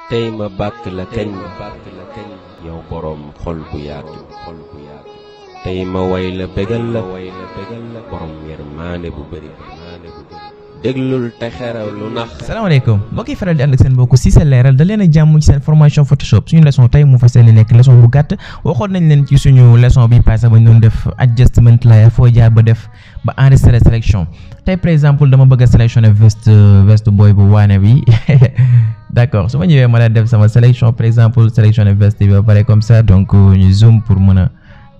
tey ma bàkk la kañ yow boroom xol bu yaatu tey ma way la bégal la boroom yërmande bu bëri déglul te xeraw lu nax. salaamaaleykum mbokk yi faral di ànd ak seen mbokk Cissé leeral da leen a jàmm ci seen formation Photoshop suñu leçon tey mu fas yéene nekk leçon bu gàtt waxoon nañ leen ci suñu leçon bi passé ba ñu doon def adjustment layer foo jaar ba def ba enregistrer sélection tey par exemple dama bëgg a sélectionner veste boy bu waane bi d'accord su ma ñëwee ma def sama sélection par exemple sélectionner veste bi ba pare comme ça donc ñu zoom pour mën a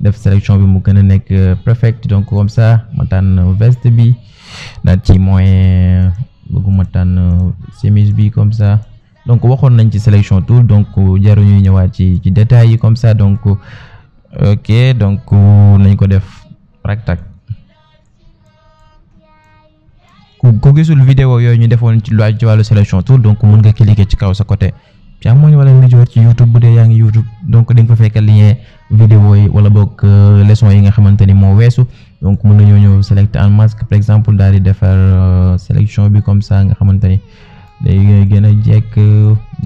def sélection bi mu gën a nekk perfect donc comme ça ma tànn veste bi daal ci moyen bëgguma tànn chemise bi comme ça donc waxoon nañ ci sélection tout donc jaru ñuy ñëwaat ci détails yi comme ça donc ok donc nañ ko def raktak ku gisul vidéo yooyu ñu defoon ci wàllu sélection tout donc mën nga cliquer ci kaw sa côté càmmoñ wala ndijoor ci YouTube bu dee yaa ngi YouTube donc dañ ko fekk lien vidéo yi wala boog leçon yi nga xamante ni moo weesu donc mën nañoo ñëw select en masque par exemple daal di defar sélection bi comme ça nga xamante ni day gën a jekk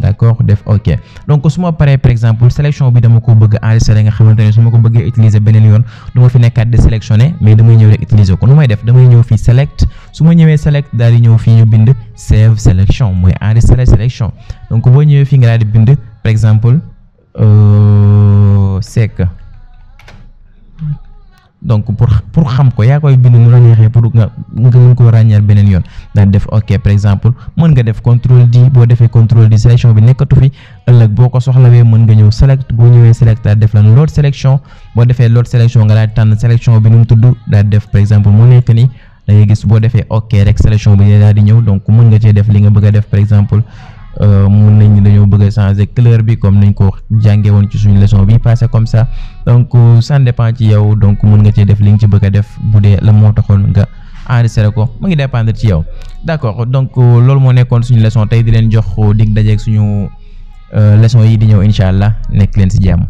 d'accord def ok donc su ma paree par exemple sélection bi dama ko bëgg enregistrer nga xamante ni su ma ko bëggee utiliser beneen yoon du ma fi nekkaat de sélectionner mais damay ñëw rek utiliser ko nu may def damay ñëw fii select su ma ñëwee select daal di ñëw fii ñu bind save sélection mooy enregistrer sélection donc boo ñëwee fii nga daal di bind par exemple sec donc pour xam ko yaa koy bind nu la neexee pour nga mën ko ràññeel beneen yoon daal def ok par exemple mën nga def contrôle D boo defee contrôle D sélection bi nekkatu fi ëllëg boo ko soxlawee mën nga ñëw select boo ñëwee select daal def lan load sélection boo defee load sélection nga daal tànn sélection bi nu mu tudd daal def par exemple mu nekk ni da ngay gis boo defee ok rek sélection bi daal di ñëw donc mën nga cee def li nga bëgg a def par exemple mun nañ dañoo bëgg a changer couleur bi comme nañ ko jàngee woon ci suñu leçon bi passé comme ça donc ça dépend ci yow donc mun nga cee def li nga ci bëgg a def bu dee la moo taxoon nga enregistré ko mu ngi dépendre ci yow d'accord donc loolu moo nekkoon suñu leçon tey di leen jox dig dajeeg suñu leçon yi di ñëw incha allah nekk leen ci jàmm.